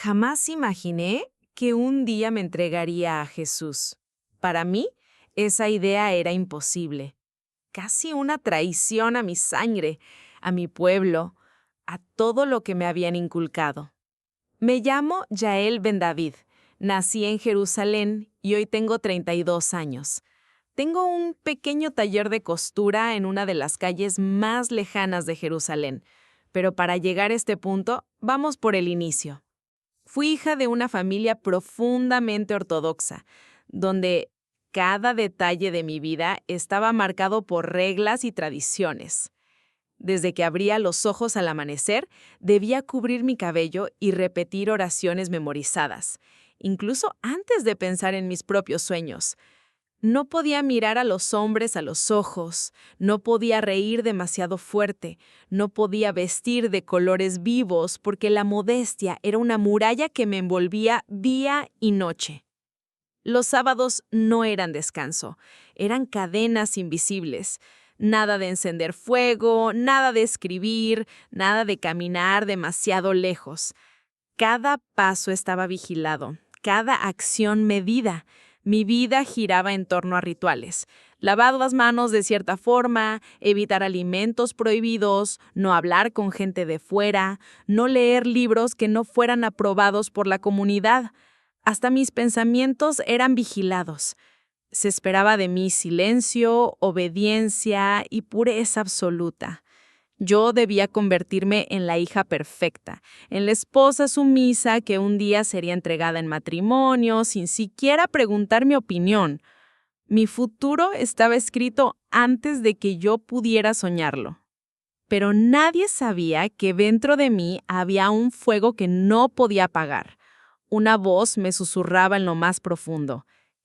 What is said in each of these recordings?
Jamás imaginé que un día me entregaría a Jesús. Para mí, esa idea era imposible. Casi una traición a mi sangre, a mi pueblo, a todo lo que me habían inculcado. Me llamo Yael Ben David. Nací en Jerusalén y hoy tengo 32 años. Tengo un pequeño taller de costura en una de las calles más lejanas de Jerusalén. Pero para llegar a este punto, vamos por el inicio. Fui hija de una familia profundamente ortodoxa, donde cada detalle de mi vida estaba marcado por reglas y tradiciones. Desde que abría los ojos al amanecer, debía cubrir mi cabello y repetir oraciones memorizadas, incluso antes de pensar en mis propios sueños. No podía mirar a los hombres a los ojos, no podía reír demasiado fuerte, no podía vestir de colores vivos porque la modestia era una muralla que me envolvía día y noche. Los sábados no eran descanso, eran cadenas invisibles. Nada de encender fuego, nada de escribir, nada de caminar demasiado lejos. Cada paso estaba vigilado, cada acción medida. Mi vida giraba en torno a rituales. Lavar las manos de cierta forma, evitar alimentos prohibidos, no hablar con gente de fuera, no leer libros que no fueran aprobados por la comunidad. Hasta mis pensamientos eran vigilados. Se esperaba de mí silencio, obediencia y pureza absoluta. Yo debía convertirme en la hija perfecta, en la esposa sumisa que un día sería entregada en matrimonio sin siquiera preguntar mi opinión. Mi futuro estaba escrito antes de que yo pudiera soñarlo. Pero nadie sabía que dentro de mí había un fuego que no podía apagar. Una voz me susurraba en lo más profundo.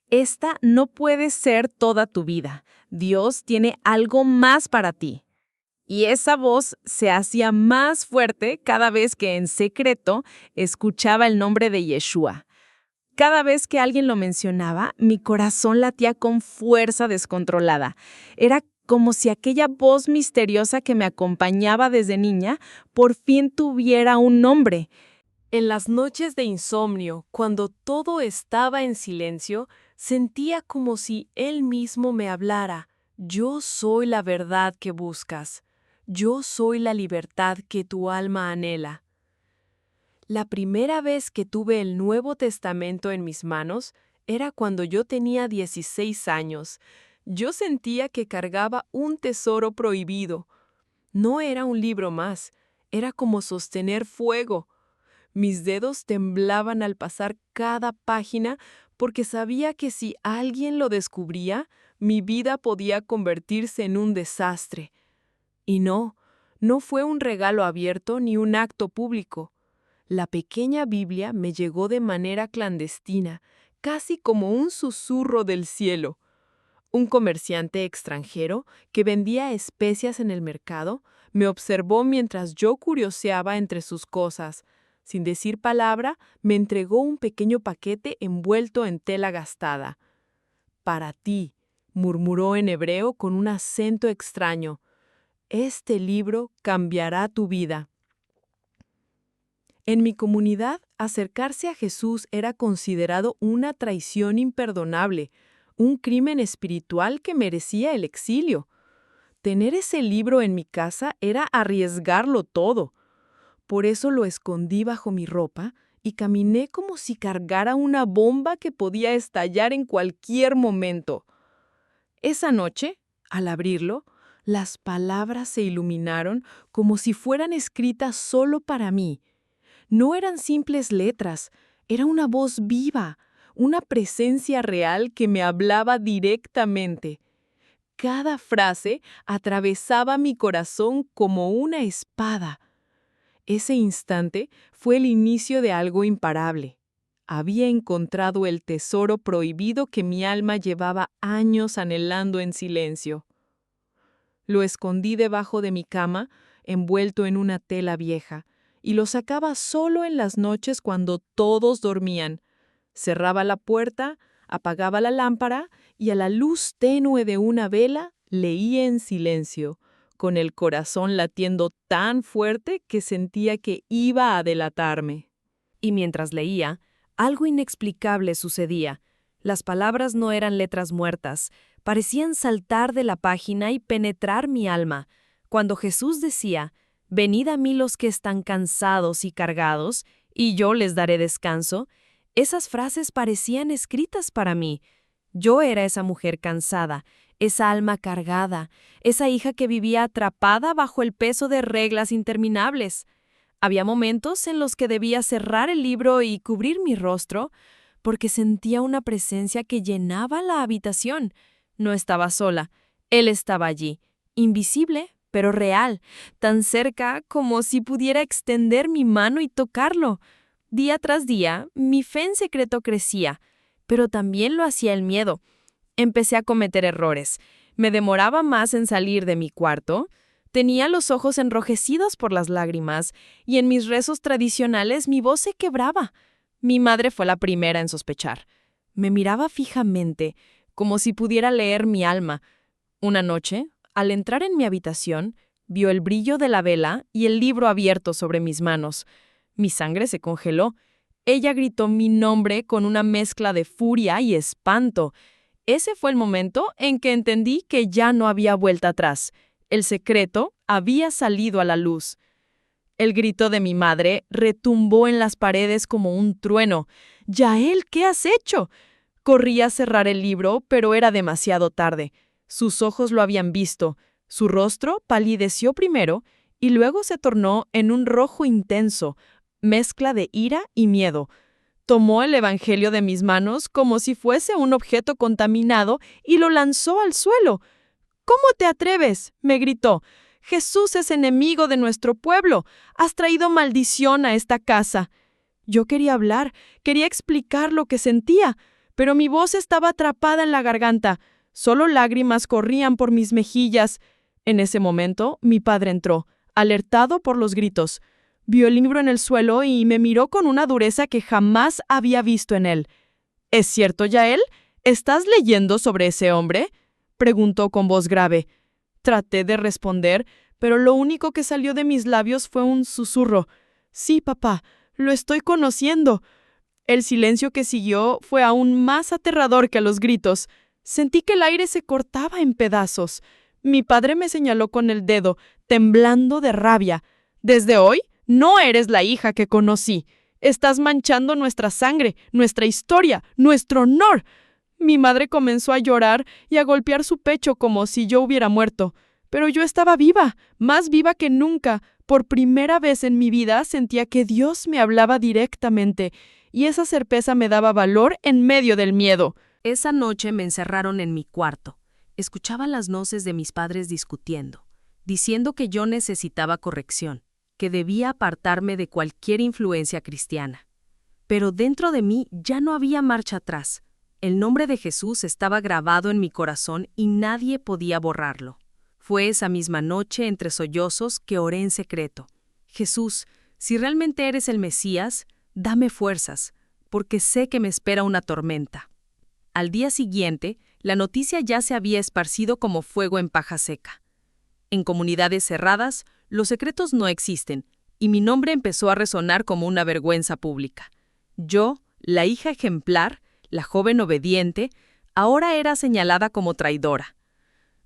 Esta no puede ser toda tu vida. Dios tiene algo más para ti. Y esa voz se hacía más fuerte cada vez que en secreto escuchaba el nombre de Yeshua. Cada vez que alguien lo mencionaba, mi corazón latía con fuerza descontrolada. Era como si aquella voz misteriosa que me acompañaba desde niña por fin tuviera un nombre. En las noches de insomnio, cuando todo estaba en silencio, sentía como si él mismo me hablara. Yo soy la verdad que buscas. Yo soy la libertad que tu alma anhela. La primera vez que tuve el Nuevo Testamento en mis manos era cuando yo tenía 16 años. Yo sentía que cargaba un tesoro prohibido. No era un libro más, era como sostener fuego. Mis dedos temblaban al pasar cada página porque sabía que si alguien lo descubría, mi vida podía convertirse en un desastre. Y no fue un regalo abierto ni un acto público. La pequeña Biblia me llegó de manera clandestina, casi como un susurro del cielo. Un comerciante extranjero que vendía especias en el mercado me observó mientras yo curioseaba entre sus cosas. Sin decir palabra, me entregó un pequeño paquete envuelto en tela gastada. «Para ti», murmuró en hebreo con un acento extraño. «Este libro cambiará tu vida». En mi comunidad, acercarse a Jesús era considerado una traición imperdonable, un crimen espiritual que merecía el exilio. Tener ese libro en mi casa era arriesgarlo todo. Por eso lo escondí bajo mi ropa y caminé como si cargara una bomba que podía estallar en cualquier momento. Esa noche, al abrirlo, las palabras se iluminaron como si fueran escritas solo para mí. No eran simples letras, era una voz viva, una presencia real que me hablaba directamente. Cada frase atravesaba mi corazón como una espada. Ese instante fue el inicio de algo imparable. Había encontrado el tesoro prohibido que mi alma llevaba años anhelando en silencio. Lo escondí debajo de mi cama, envuelto en una tela vieja, y lo sacaba solo en las noches cuando todos dormían. Cerraba la puerta, apagaba la lámpara y a la luz tenue de una vela leía en silencio, con el corazón latiendo tan fuerte que sentía que iba a delatarme. Y mientras leía, algo inexplicable sucedía. Las palabras no eran letras muertas, parecían saltar de la página y penetrar mi alma. Cuando Jesús decía, «Venid a mí los que están cansados y cargados, y yo les daré descanso», esas frases parecían escritas para mí. Yo era esa mujer cansada, esa alma cargada, esa hija que vivía atrapada bajo el peso de reglas interminables. Había momentos en los que debía cerrar el libro y cubrir mi rostro, porque sentía una presencia que llenaba la habitación. No estaba sola, él estaba allí, invisible, pero real, tan cerca como si pudiera extender mi mano y tocarlo. Día tras día, mi fe en secreto crecía, pero también lo hacía el miedo. Empecé a cometer errores. Me demoraba más en salir de mi cuarto. Tenía los ojos enrojecidos por las lágrimas, y en mis rezos tradicionales mi voz se quebraba. Mi madre fue la primera en sospechar. Me miraba fijamente, como si pudiera leer mi alma. Una noche, al entrar en mi habitación, vio el brillo de la vela y el libro abierto sobre mis manos. Mi sangre se congeló. Ella gritó mi nombre con una mezcla de furia y espanto. Ese fue el momento en que entendí que ya no había vuelta atrás. El secreto había salido a la luz. El grito de mi madre retumbó en las paredes como un trueno. «Yael, ¿qué has hecho?». Corrí a cerrar el libro, pero era demasiado tarde. Sus ojos lo habían visto. Su rostro palideció primero y luego se tornó en un rojo intenso, mezcla de ira y miedo. Tomó el evangelio de mis manos como si fuese un objeto contaminado y lo lanzó al suelo. «¿Cómo te atreves?», me gritó. «Jesús es enemigo de nuestro pueblo. Has traído maldición a esta casa». Yo quería hablar, quería explicar lo que sentía, pero mi voz estaba atrapada en la garganta. Solo lágrimas corrían por mis mejillas. En ese momento, mi padre entró, alertado por los gritos. Vio el libro en el suelo y me miró con una dureza que jamás había visto en él. «¿Es cierto, Yael? ¿Estás leyendo sobre ese hombre?», preguntó con voz grave. Traté de responder, pero lo único que salió de mis labios fue un susurro. «Sí, papá, lo estoy conociendo». El silencio que siguió fue aún más aterrador que los gritos. Sentí que el aire se cortaba en pedazos. Mi padre me señaló con el dedo, temblando de rabia. «Desde hoy, no eres la hija que conocí. Estás manchando nuestra sangre, nuestra historia, nuestro honor». Mi madre comenzó a llorar y a golpear su pecho como si yo hubiera muerto. Pero yo estaba viva, más viva que nunca. Por primera vez en mi vida sentía que Dios me hablaba directamente, y esa certeza me daba valor en medio del miedo. Esa noche me encerraron en mi cuarto. Escuchaba las voces de mis padres discutiendo, diciendo que yo necesitaba corrección, que debía apartarme de cualquier influencia cristiana. Pero dentro de mí ya no había marcha atrás. El nombre de Jesús estaba grabado en mi corazón y nadie podía borrarlo. Fue esa misma noche, entre sollozos, que oré en secreto. «Jesús, si realmente eres el Mesías, dame fuerzas, porque sé que me espera una tormenta». Al día siguiente, la noticia ya se había esparcido como fuego en paja seca. En comunidades cerradas, los secretos no existen, y mi nombre empezó a resonar como una vergüenza pública. Yo, la hija ejemplar, la joven obediente, ahora era señalada como traidora.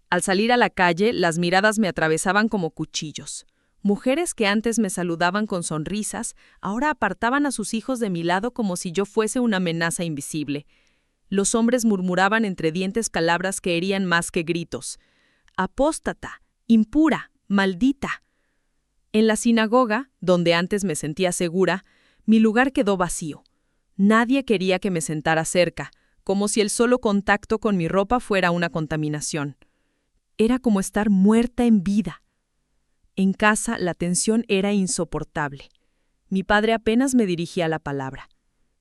Al salir a la calle, las miradas me atravesaban como cuchillos. Mujeres que antes me saludaban con sonrisas, ahora apartaban a sus hijos de mi lado como si yo fuese una amenaza invisible. Los hombres murmuraban entre dientes palabras que herían más que gritos. «Apóstata, impura, maldita». En la sinagoga, donde antes me sentía segura, mi lugar quedó vacío. Nadie quería que me sentara cerca, como si el solo contacto con mi ropa fuera una contaminación. Era como estar muerta en vida. En casa la tensión era insoportable. Mi padre apenas me dirigía la palabra.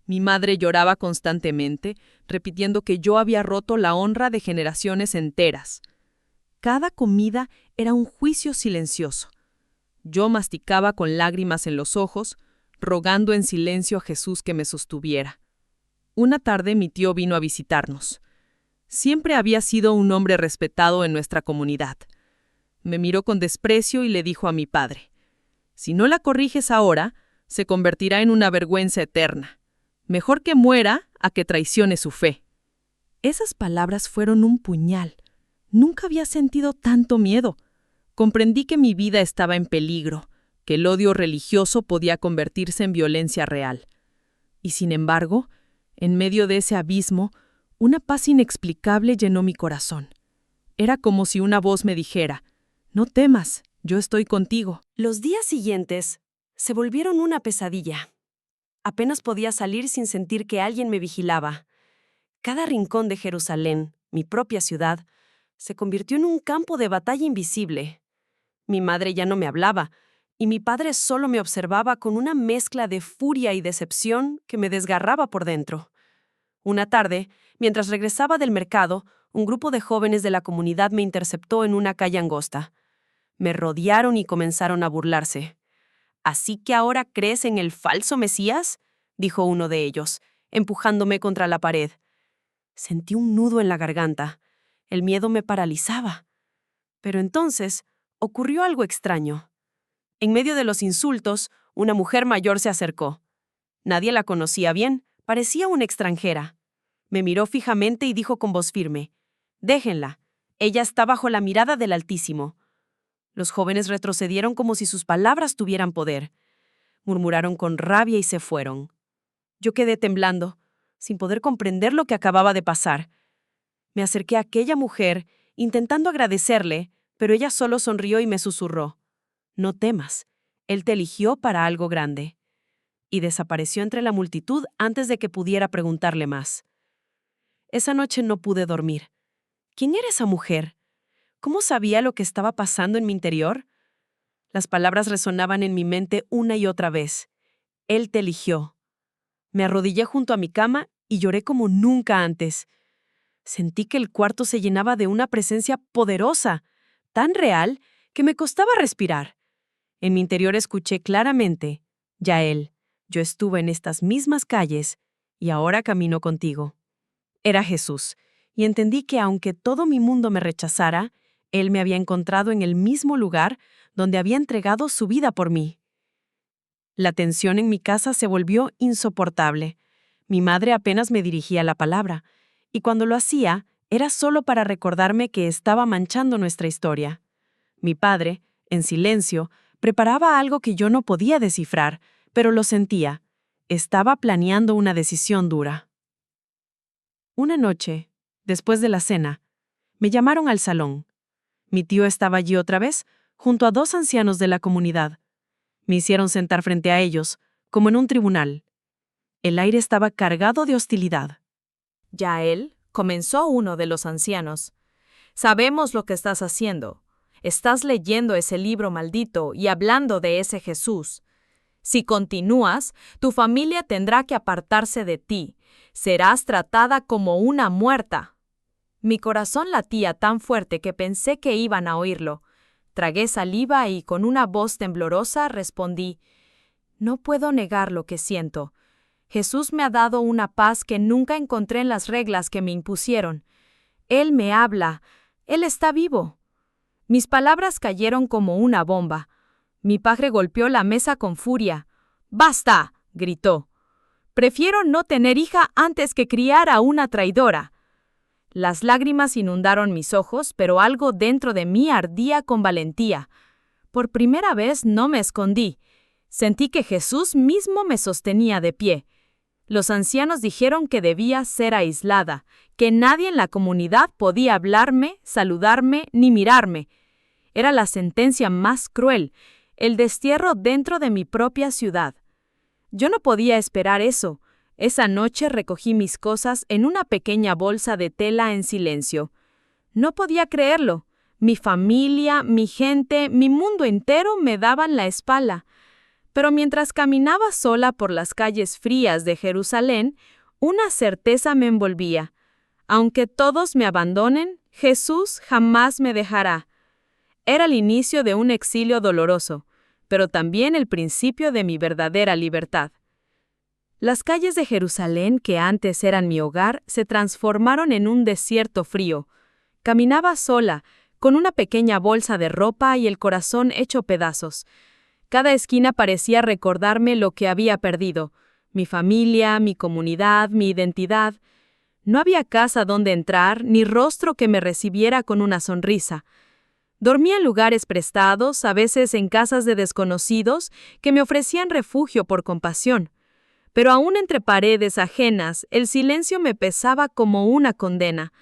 Mi madre lloraba constantemente, repitiendo que yo había roto la honra de generaciones enteras. Cada comida era un juicio silencioso. Yo masticaba con lágrimas en los ojos, rogando en silencio a Jesús que me sostuviera. Una tarde mi tío vino a visitarnos. Siempre había sido un hombre respetado en nuestra comunidad. Me miró con desprecio y le dijo a mi padre: «Si no la corriges ahora, se convertirá en una vergüenza eterna. Mejor que muera a que traicione su fe. Esas palabras fueron un puñal. Nunca había sentido tanto miedo. Comprendí que mi vida estaba en peligro, que el odio religioso podía convertirse en violencia real. Y sin embargo, en medio de ese abismo, una paz inexplicable llenó mi corazón. Era como si una voz me dijera: «No temas, yo estoy contigo». Los días siguientes se volvieron una pesadilla. Apenas podía salir sin sentir que alguien me vigilaba. Cada rincón de Jerusalén, mi propia ciudad, se convirtió en un campo de batalla invisible. Mi madre ya no me hablaba, y mi padre solo me observaba con una mezcla de furia y decepción que me desgarraba por dentro. Una tarde, mientras regresaba del mercado, un grupo de jóvenes de la comunidad me interceptó en una calle angosta. Me rodearon y comenzaron a burlarse. «¿Así que ahora crees en el falso Mesías?», dijo uno de ellos, empujándome contra la pared. Sentí un nudo en la garganta. El miedo me paralizaba. Pero entonces ocurrió algo extraño. En medio de los insultos, una mujer mayor se acercó. Nadie la conocía bien, parecía una extranjera. Me miró fijamente y dijo con voz firme: «Déjenla, ella está bajo la mirada del Altísimo». Los jóvenes retrocedieron como si sus palabras tuvieran poder. Murmuraron con rabia y se fueron. Yo quedé temblando, sin poder comprender lo que acababa de pasar. Me acerqué a aquella mujer, intentando agradecerle, pero ella solo sonrió y me susurró: «No temas, Él te eligió para algo grande». Y desapareció entre la multitud antes de que pudiera preguntarle más. Esa noche no pude dormir. ¿Quién era esa mujer? ¿Cómo sabía lo que estaba pasando en mi interior? Las palabras resonaban en mi mente una y otra vez. Él te eligió. Me arrodillé junto a mi cama y lloré como nunca antes. Sentí que el cuarto se llenaba de una presencia poderosa, tan real que me costaba respirar. En mi interior escuché claramente: «Yael, yo estuve en estas mismas calles y ahora camino contigo». Era Jesús, y entendí que aunque todo mi mundo me rechazara, Él me había encontrado en el mismo lugar donde había entregado su vida por mí. La tensión en mi casa se volvió insoportable. Mi madre apenas me dirigía la palabra, y cuando lo hacía, era solo para recordarme que estaba manchando nuestra historia. Mi padre, en silencio, preparaba algo que yo no podía descifrar, pero lo sentía. Estaba planeando una decisión dura. Una noche, después de la cena, me llamaron al salón. Mi tío estaba allí otra vez, junto a 2 ancianos de la comunidad. Me hicieron sentar frente a ellos, como en un tribunal. El aire estaba cargado de hostilidad. «Yael», comenzó uno de los ancianos, «sabemos lo que estás haciendo. Estás leyendo ese libro maldito y hablando de ese Jesús. Si continúas, tu familia tendrá que apartarse de ti. Serás tratada como una muerta». Mi corazón latía tan fuerte que pensé que iban a oírlo. Tragué saliva y con una voz temblorosa respondí: «No puedo negar lo que siento. Jesús me ha dado una paz que nunca encontré en las reglas que me impusieron. Él me habla. Él está vivo». Mis palabras cayeron como una bomba. Mi padre golpeó la mesa con furia. «¡Basta!», gritó. «Prefiero no tener hija antes que criar a una traidora». Las lágrimas inundaron mis ojos, pero algo dentro de mí ardía con valentía. Por primera vez no me escondí. Sentí que Jesús mismo me sostenía de pie. Los ancianos dijeron que debía ser aislada, que nadie en la comunidad podía hablarme, saludarme ni mirarme. Era la sentencia más cruel, el destierro dentro de mi propia ciudad. Yo no podía esperar eso. Esa noche recogí mis cosas en una pequeña bolsa de tela en silencio. No podía creerlo. Mi familia, mi gente, mi mundo entero me daban la espalda. Pero mientras caminaba sola por las calles frías de Jerusalén, una certeza me envolvía. Aunque todos me abandonen, Jesús jamás me dejará. Era el inicio de un exilio doloroso, pero también el principio de mi verdadera libertad. Las calles de Jerusalén, que antes eran mi hogar, se transformaron en un desierto frío. Caminaba sola, con una pequeña bolsa de ropa y el corazón hecho pedazos. Cada esquina parecía recordarme lo que había perdido: mi familia, mi comunidad, mi identidad. No había casa donde entrar, ni rostro que me recibiera con una sonrisa. Dormía en lugares prestados, a veces en casas de desconocidos que me ofrecían refugio por compasión. Pero aún entre paredes ajenas, el silencio me pesaba como una condena.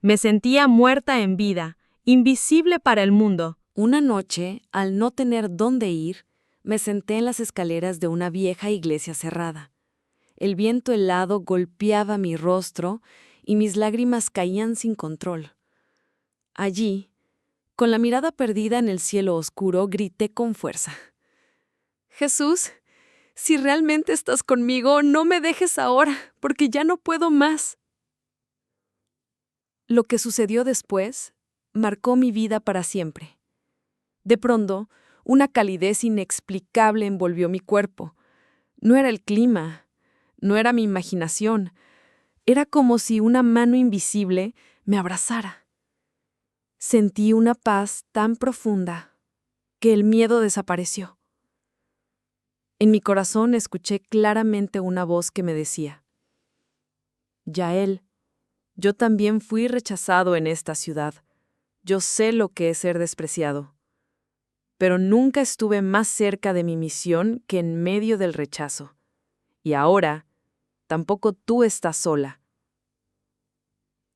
Me sentía muerta en vida, invisible para el mundo. Una noche, al no tener dónde ir, me senté en las escaleras de una vieja iglesia cerrada. El viento helado golpeaba mi rostro y mis lágrimas caían sin control. Allí, con la mirada perdida en el cielo oscuro, grité con fuerza: «Jesús, si realmente estás conmigo, no me dejes ahora, porque ya no puedo más». Lo que sucedió después marcó mi vida para siempre. De pronto, una calidez inexplicable envolvió mi cuerpo. No era el clima, no era mi imaginación. Era como si una mano invisible me abrazara. Sentí una paz tan profunda que el miedo desapareció. En mi corazón escuché claramente una voz que me decía: «Yael, yo también fui rechazado en esta ciudad. Yo sé lo que es ser despreciado. Pero nunca estuve más cerca de mi misión que en medio del rechazo. Y ahora, tampoco tú estás sola».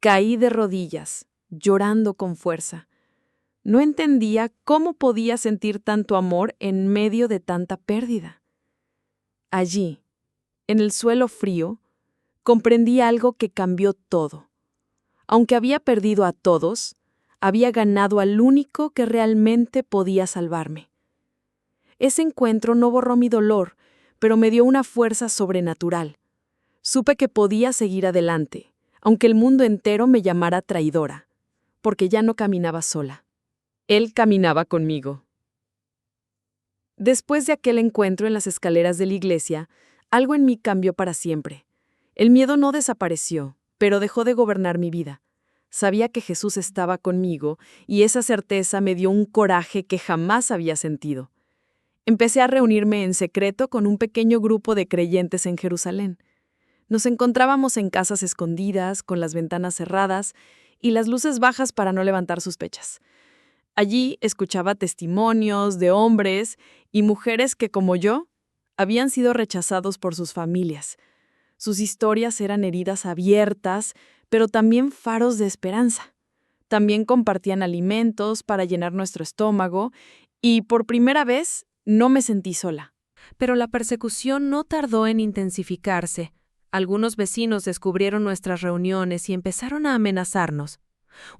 Caí de rodillas, llorando con fuerza. No entendía cómo podía sentir tanto amor en medio de tanta pérdida. Allí, en el suelo frío, comprendí algo que cambió todo. Aunque había perdido a todos, había ganado al único que realmente podía salvarme. Ese encuentro no borró mi dolor, pero me dio una fuerza sobrenatural. Supe que podía seguir adelante, aunque el mundo entero me llamara traidora, porque ya no caminaba sola. Él caminaba conmigo. Después de aquel encuentro en las escaleras de la iglesia, algo en mí cambió para siempre. El miedo no desapareció, pero dejó de gobernar mi vida. Sabía que Jesús estaba conmigo y esa certeza me dio un coraje que jamás había sentido. Empecé a reunirme en secreto con un pequeño grupo de creyentes en Jerusalén. Nos encontrábamos en casas escondidas, con las ventanas cerradas y las luces bajas para no levantar sospechas. Allí escuchaba testimonios de hombres y mujeres que, como yo, habían sido rechazados por sus familias. Sus historias eran heridas abiertas, pero también faros de esperanza. También compartían alimentos para llenar nuestro estómago y, por primera vez, no me sentí sola. Pero la persecución no tardó en intensificarse. Algunos vecinos descubrieron nuestras reuniones y empezaron a amenazarnos.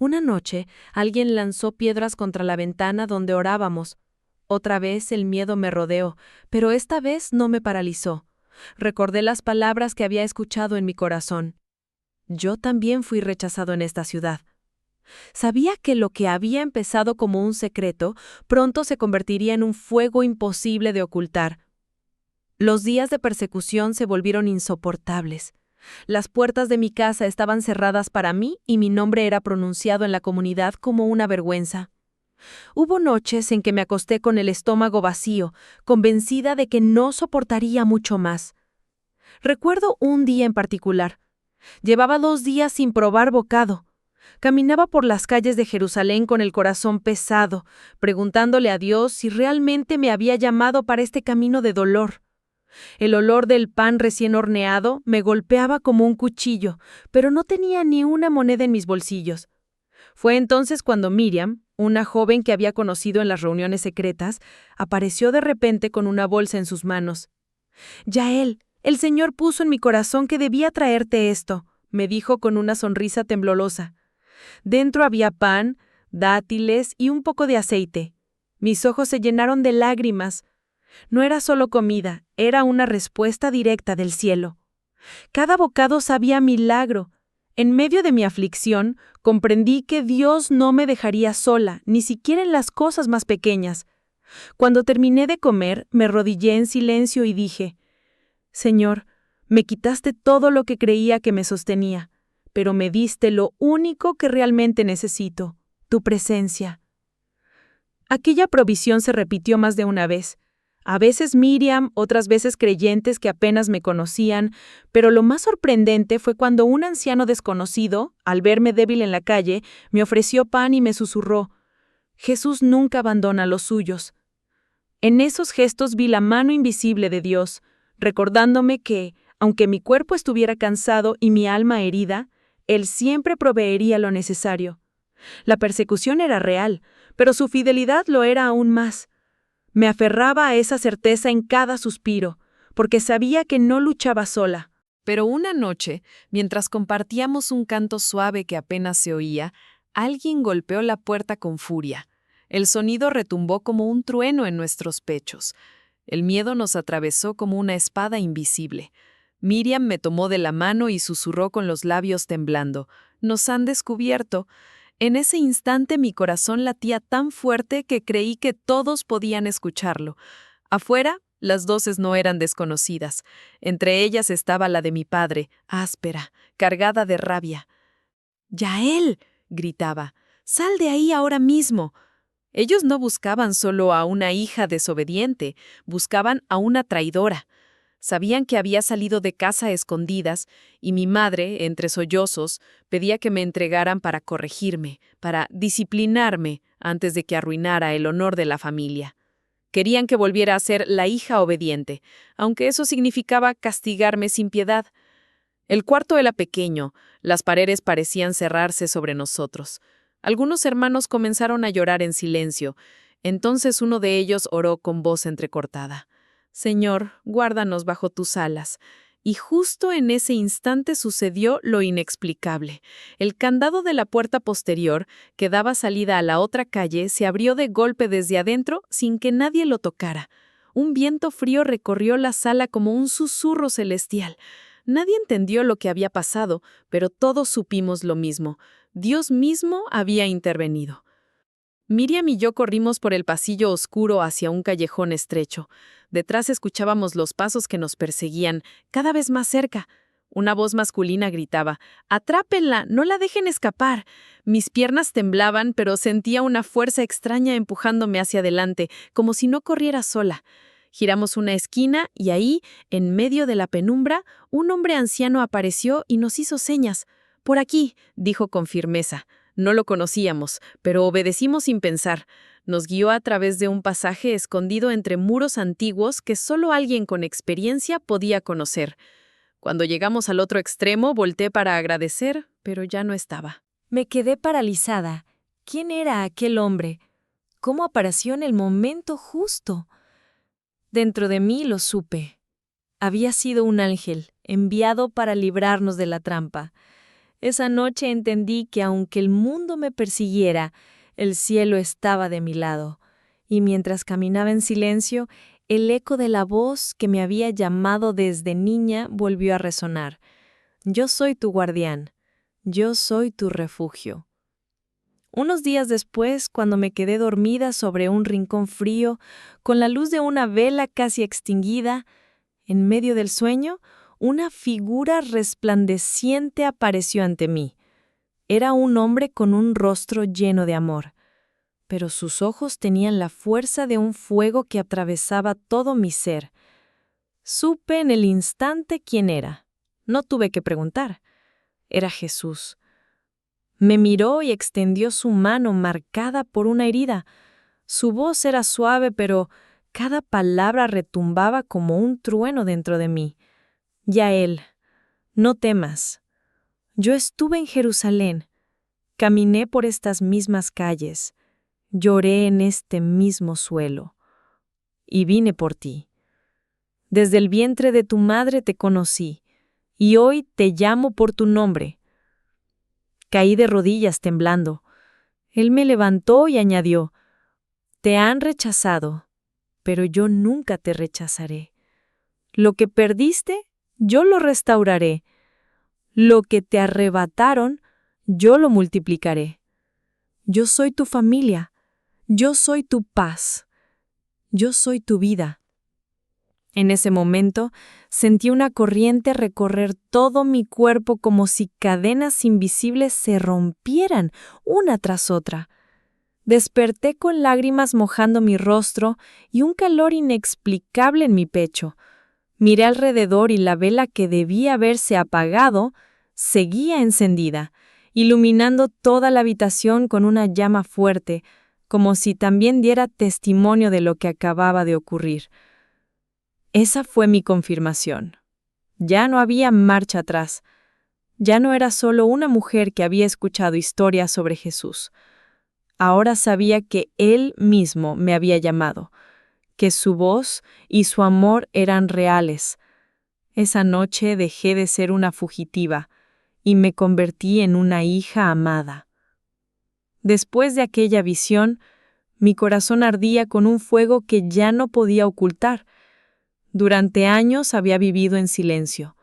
Una noche, alguien lanzó piedras contra la ventana donde orábamos. Otra vez el miedo me rodeó, pero esta vez no me paralizó. Recordé las palabras que había escuchado en mi corazón. Yo también fui rechazado en esta ciudad. Sabía que lo que había empezado como un secreto pronto se convertiría en un fuego imposible de ocultar. Los días de persecución se volvieron insoportables. Las puertas de mi casa estaban cerradas para mí y mi nombre era pronunciado en la comunidad como una vergüenza. Hubo noches en que me acosté con el estómago vacío, convencida de que no soportaría mucho más. Recuerdo un día en particular. Llevaba 2 días sin probar bocado. Caminaba por las calles de Jerusalén con el corazón pesado, preguntándole a Dios si realmente me había llamado para este camino de dolor. El olor del pan recién horneado me golpeaba como un cuchillo, pero no tenía ni una moneda en mis bolsillos. Fue entonces cuando Miriam, una joven que había conocido en las reuniones secretas, apareció de repente con una bolsa en sus manos. «Yael, el Señor puso en mi corazón que debía traerte esto», me dijo con una sonrisa temblorosa. Dentro había pan, dátiles y un poco de aceite. Mis ojos se llenaron de lágrimas. No era solo comida, era una respuesta directa del cielo. Cada bocado sabía a milagro. En medio de mi aflicción, comprendí que Dios no me dejaría sola, ni siquiera en las cosas más pequeñas. Cuando terminé de comer, me arrodillé en silencio y dije: «Señor, me quitaste todo lo que creía que me sostenía, pero me diste lo único que realmente necesito, tu presencia». Aquella provisión se repitió más de una vez. A veces Miriam, otras veces creyentes que apenas me conocían, pero lo más sorprendente fue cuando un anciano desconocido, al verme débil en la calle, me ofreció pan y me susurró: Jesús nunca abandona a los suyos. En esos gestos vi la mano invisible de Dios, recordándome que, aunque mi cuerpo estuviera cansado y mi alma herida, Él siempre proveería lo necesario. La persecución era real, pero su fidelidad lo era aún más. Me aferraba a esa certeza en cada suspiro, porque sabía que no luchaba sola. Pero una noche, mientras compartíamos un canto suave que apenas se oía, alguien golpeó la puerta con furia. El sonido retumbó como un trueno en nuestros pechos. El miedo nos atravesó como una espada invisible. Miriam me tomó de la mano y susurró con los labios temblando: «Nos han descubierto». En ese instante mi corazón latía tan fuerte que creí que todos podían escucharlo. Afuera, las voces no eran desconocidas. Entre ellas estaba la de mi padre, áspera, cargada de rabia. «¡Yael!», gritaba. «¡Sal de ahí ahora mismo!». Ellos no buscaban solo a una hija desobediente, buscaban a una traidora. Sabían que había salido de casa a escondidas, y mi madre, entre sollozos, pedía que me entregaran para corregirme, para disciplinarme antes de que arruinara el honor de la familia. Querían que volviera a ser la hija obediente, aunque eso significaba castigarme sin piedad. El cuarto era pequeño, las paredes parecían cerrarse sobre nosotros. Algunos hermanos comenzaron a llorar en silencio. Entonces uno de ellos oró con voz entrecortada: «Señor, guárdanos bajo tus alas». Y justo en ese instante sucedió lo inexplicable. El candado de la puerta posterior, que daba salida a la otra calle, se abrió de golpe desde adentro sin que nadie lo tocara. Un viento frío recorrió la sala como un susurro celestial. Nadie entendió lo que había pasado, pero todos supimos lo mismo. Dios mismo había intervenido. Miriam y yo corrimos por el pasillo oscuro hacia un callejón estrecho. Detrás escuchábamos los pasos que nos perseguían, cada vez más cerca. Una voz masculina gritaba: «¡Atrápenla! ¡No la dejen escapar!». Mis piernas temblaban, pero sentía una fuerza extraña empujándome hacia adelante, como si no corriera sola. Giramos una esquina y ahí, en medio de la penumbra, un hombre anciano apareció y nos hizo señas. «Por aquí», dijo con firmeza. No lo conocíamos, pero obedecimos sin pensar. Nos guió a través de un pasaje escondido entre muros antiguos que solo alguien con experiencia podía conocer. Cuando llegamos al otro extremo, volteé para agradecer, pero ya no estaba. Me quedé paralizada. ¿Quién era aquel hombre? ¿Cómo apareció en el momento justo? Dentro de mí lo supe. Había sido un ángel, enviado para librarnos de la trampa. Esa noche entendí que aunque el mundo me persiguiera, el cielo estaba de mi lado, y mientras caminaba en silencio, el eco de la voz que me había llamado desde niña volvió a resonar. Yo soy tu guardián, yo soy tu refugio. Unos días después, cuando me quedé dormida sobre un rincón frío, con la luz de una vela casi extinguida, en medio del sueño, una figura resplandeciente apareció ante mí. Era un hombre con un rostro lleno de amor, pero sus ojos tenían la fuerza de un fuego que atravesaba todo mi ser. Supe en el instante quién era. No tuve que preguntar. Era Jesús. Me miró y extendió su mano marcada por una herida. Su voz era suave, pero cada palabra retumbaba como un trueno dentro de mí. «Yael, no temas. Yo estuve en Jerusalén, caminé por estas mismas calles, lloré en este mismo suelo, y vine por ti. Desde el vientre de tu madre te conocí, y hoy te llamo por tu nombre». Caí de rodillas temblando. Él me levantó y añadió: «Te han rechazado, pero yo nunca te rechazaré. Lo que perdiste, yo lo restauraré. Lo que te arrebataron, yo lo multiplicaré. Yo soy tu familia, yo soy tu paz, yo soy tu vida». En ese momento, sentí una corriente recorrer todo mi cuerpo como si cadenas invisibles se rompieran una tras otra. Desperté con lágrimas mojando mi rostro y un calor inexplicable en mi pecho. Miré alrededor y la vela que debía haberse apagado seguía encendida, iluminando toda la habitación con una llama fuerte, como si también diera testimonio de lo que acababa de ocurrir. Esa fue mi confirmación. Ya no había marcha atrás. Ya no era solo una mujer que había escuchado historias sobre Jesús. Ahora sabía que Él mismo me había llamado, que su voz y su amor eran reales. Esa noche dejé de ser una fugitiva y me convertí en una hija amada. Después de aquella visión, mi corazón ardía con un fuego que ya no podía ocultar. Durante años había vivido en silencio,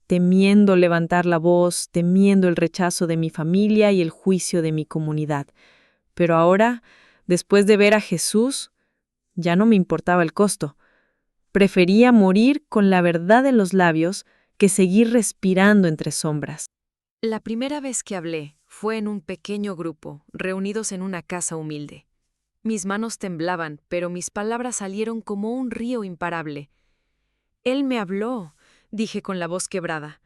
temiendo levantar la voz, temiendo el rechazo de mi familia y el juicio de mi comunidad. Pero ahora, después de ver a Jesús, ya no me importaba el costo. Prefería morir con la verdad en los labios que seguir respirando entre sombras. La primera vez que hablé fue en un pequeño grupo, reunidos en una casa humilde. Mis manos temblaban, pero mis palabras salieron como un río imparable. Él me habló, dije con la voz quebrada.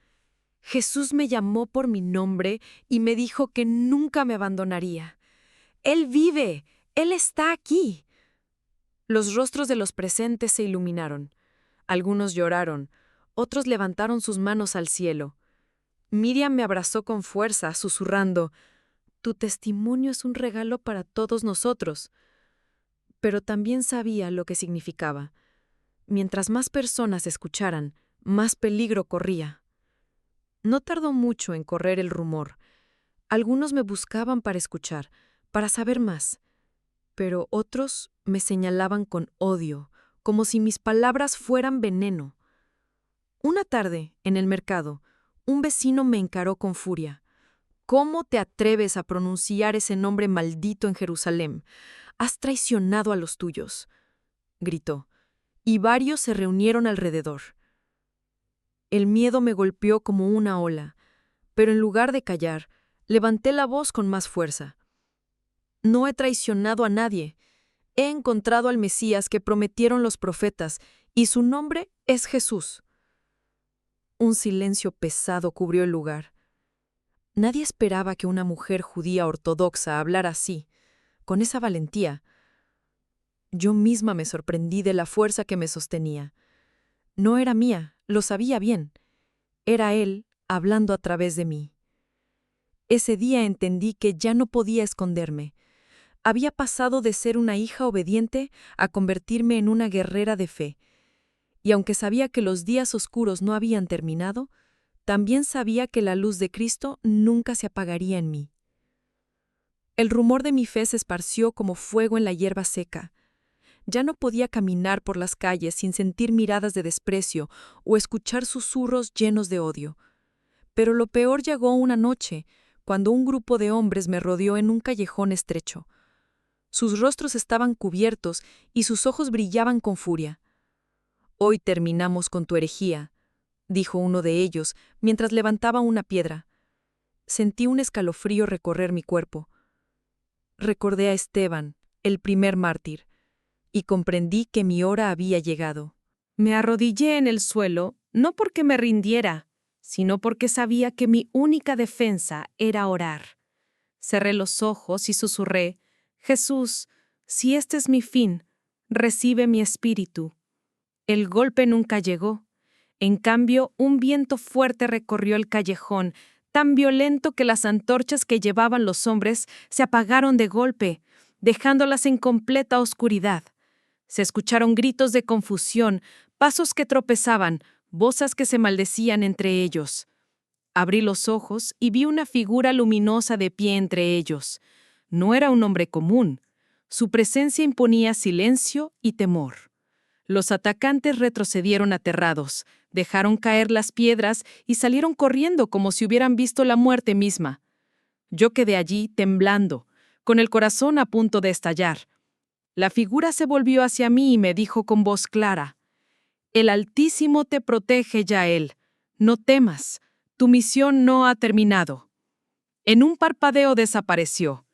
Jesús me llamó por mi nombre y me dijo que nunca me abandonaría. Él vive, Él está aquí. Los rostros de los presentes se iluminaron. Algunos lloraron, otros levantaron sus manos al cielo. Miriam me abrazó con fuerza, susurrando, «Tu testimonio es un regalo para todos nosotros». Pero también sabía lo que significaba. Mientras más personas escucharan, más peligro corría. No tardó mucho en correr el rumor. Algunos me buscaban para escuchar, para saber más. Pero otros me señalaban con odio, como si mis palabras fueran veneno. Una tarde, en el mercado, un vecino me encaró con furia. «¿Cómo te atreves a pronunciar ese nombre maldito en Jerusalén? Has traicionado a los tuyos», gritó, y varios se reunieron alrededor. El miedo me golpeó como una ola, pero en lugar de callar, levanté la voz con más fuerza. «No he traicionado a nadie. He encontrado al Mesías que prometieron los profetas, y su nombre es Jesús». Un silencio pesado cubrió el lugar. Nadie esperaba que una mujer judía ortodoxa hablara así, con esa valentía. Yo misma me sorprendí de la fuerza que me sostenía. No era mía, lo sabía bien. Era Él hablando a través de mí. Ese día entendí que ya no podía esconderme. Había pasado de ser una hija obediente a convertirme en una guerrera de fe. Y aunque sabía que los días oscuros no habían terminado, también sabía que la luz de Cristo nunca se apagaría en mí. El rumor de mi fe se esparció como fuego en la hierba seca. Ya no podía caminar por las calles sin sentir miradas de desprecio o escuchar susurros llenos de odio. Pero lo peor llegó una noche, cuando un grupo de hombres me rodeó en un callejón estrecho. Sus rostros estaban cubiertos y sus ojos brillaban con furia. «Hoy terminamos con tu herejía», dijo uno de ellos mientras levantaba una piedra. Sentí un escalofrío recorrer mi cuerpo. Recordé a Esteban, el primer mártir, y comprendí que mi hora había llegado. Me arrodillé en el suelo, no porque me rindiera, sino porque sabía que mi única defensa era orar. Cerré los ojos y susurré, «Jesús, si este es mi fin, recibe mi espíritu». El golpe nunca llegó. En cambio, un viento fuerte recorrió el callejón, tan violento que las antorchas que llevaban los hombres se apagaron de golpe, dejándolas en completa oscuridad. Se escucharon gritos de confusión, pasos que tropezaban, voces que se maldecían entre ellos. Abrí los ojos y vi una figura luminosa de pie entre ellos. No era un hombre común. Su presencia imponía silencio y temor. Los atacantes retrocedieron aterrados, dejaron caer las piedras y salieron corriendo como si hubieran visto la muerte misma. Yo quedé allí temblando, con el corazón a punto de estallar. La figura se volvió hacia mí y me dijo con voz clara, «El Altísimo te protege, Yael. No temas, tu misión no ha terminado». En un parpadeo desapareció.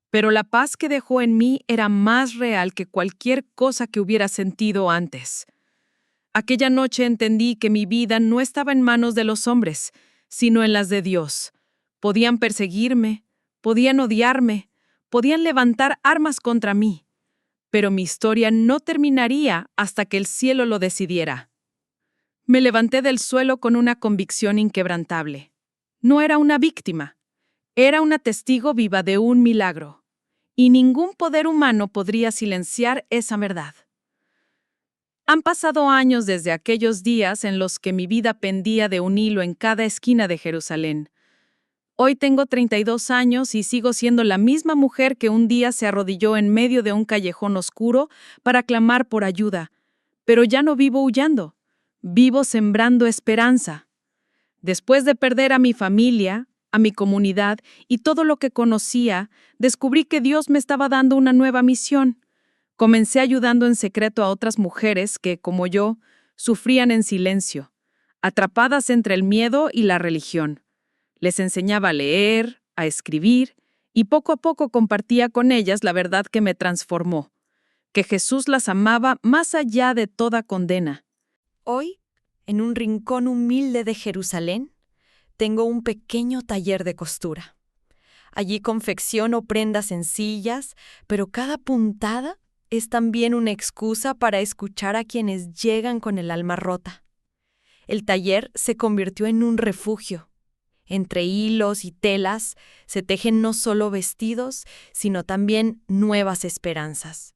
Pero la paz que dejó en mí era más real que cualquier cosa que hubiera sentido antes. Aquella noche entendí que mi vida no estaba en manos de los hombres, sino en las de Dios. Podían perseguirme, podían odiarme, podían levantar armas contra mí, pero mi historia no terminaría hasta que el cielo lo decidiera. Me levanté del suelo con una convicción inquebrantable. No era una víctima, era una testigo viva de un milagro, y ningún poder humano podría silenciar esa verdad. Han pasado años desde aquellos días en los que mi vida pendía de un hilo en cada esquina de Jerusalén. Hoy tengo 32 años y sigo siendo la misma mujer que un día se arrodilló en medio de un callejón oscuro para clamar por ayuda, pero ya no vivo huyendo, vivo sembrando esperanza. Después de perder a mi familia, a mi comunidad y todo lo que conocía, descubrí que Dios me estaba dando una nueva misión. Comencé ayudando en secreto a otras mujeres que, como yo, sufrían en silencio, atrapadas entre el miedo y la religión. Les enseñaba a leer, a escribir, y poco a poco compartía con ellas la verdad que me transformó, que Jesús las amaba más allá de toda condena. Hoy, en un rincón humilde de Jerusalén, tengo un pequeño taller de costura. Allí confecciono prendas sencillas, pero cada puntada es también una excusa para escuchar a quienes llegan con el alma rota. El taller se convirtió en un refugio. Entre hilos y telas se tejen no solo vestidos, sino también nuevas esperanzas.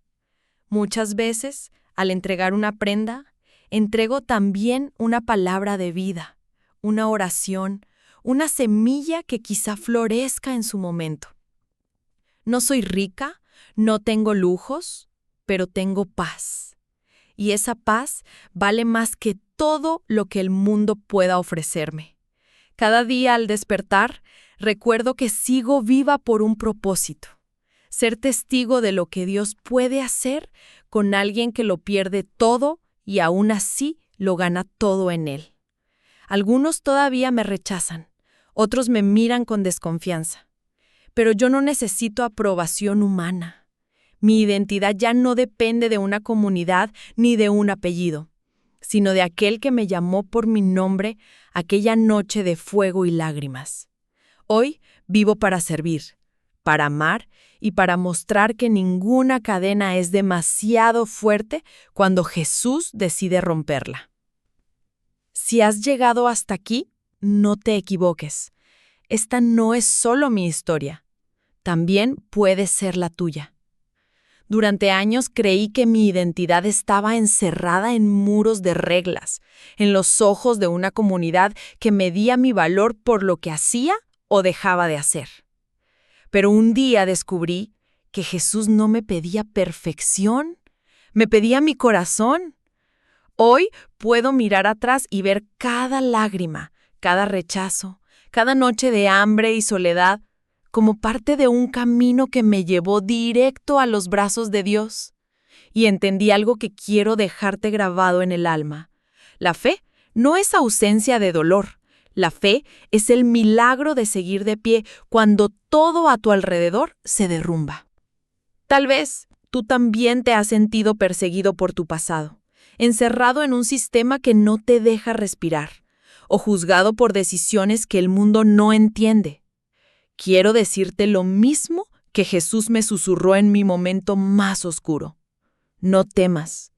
Muchas veces, al entregar una prenda, entrego también una palabra de vida, una oración, una semilla que quizá florezca en su momento. No soy rica, no tengo lujos, pero tengo paz. Y esa paz vale más que todo lo que el mundo pueda ofrecerme. Cada día al despertar, recuerdo que sigo viva por un propósito. Ser testigo de lo que Dios puede hacer con alguien que lo pierde todo y aún así lo gana todo en Él. Algunos todavía me rechazan, otros me miran con desconfianza. Pero yo no necesito aprobación humana. Mi identidad ya no depende de una comunidad ni de un apellido, sino de aquel que me llamó por mi nombre aquella noche de fuego y lágrimas. Hoy vivo para servir, para amar y para mostrar que ninguna cadena es demasiado fuerte cuando Jesús decide romperla. Si has llegado hasta aquí, no te equivoques. Esta no es solo mi historia, también puede ser la tuya. Durante años creí que mi identidad estaba encerrada en muros de reglas, en los ojos de una comunidad que medía mi valor por lo que hacía o dejaba de hacer. Pero un día descubrí que Jesús no me pedía perfección, me pedía mi corazón. Hoy puedo mirar atrás y ver cada lágrima, cada rechazo, cada noche de hambre y soledad, como parte de un camino que me llevó directo a los brazos de Dios. Y entendí algo que quiero dejarte grabado en el alma. La fe no es ausencia de dolor. La fe es el milagro de seguir de pie cuando todo a tu alrededor se derrumba. Tal vez tú también te has sentido perseguido por tu pasado, encerrado en un sistema que no te deja respirar, o juzgado por decisiones que el mundo no entiende. Quiero decirte lo mismo que Jesús me susurró en mi momento más oscuro. No temas.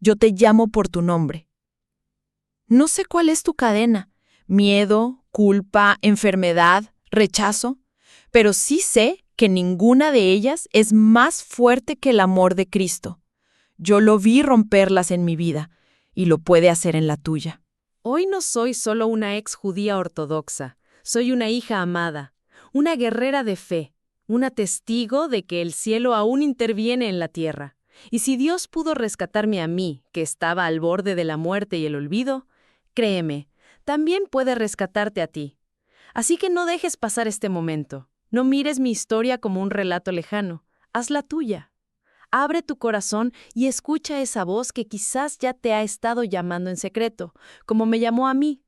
Yo te llamo por tu nombre. No sé cuál es tu cadena, miedo, culpa, enfermedad, rechazo, pero sí sé que ninguna de ellas es más fuerte que el amor de Cristo. Yo lo vi romperlas en mi vida y lo puede hacer en la tuya. Hoy no soy solo una ex judía ortodoxa, soy una hija amada, una guerrera de fe, una testigo de que el cielo aún interviene en la tierra. Y si Dios pudo rescatarme a mí, que estaba al borde de la muerte y el olvido, créeme, también puede rescatarte a ti. Así que no dejes pasar este momento. No mires mi historia como un relato lejano. Hazla tuya. Abre tu corazón y escucha esa voz que quizás ya te ha estado llamando en secreto, como me llamó a mí.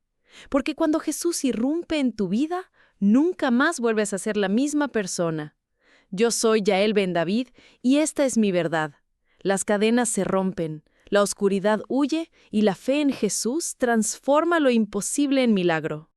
Porque cuando Jesús irrumpe en tu vida, nunca más vuelves a ser la misma persona. Yo soy Yael Ben David y esta es mi verdad. Las cadenas se rompen, la oscuridad huye y la fe en Jesús transforma lo imposible en milagro.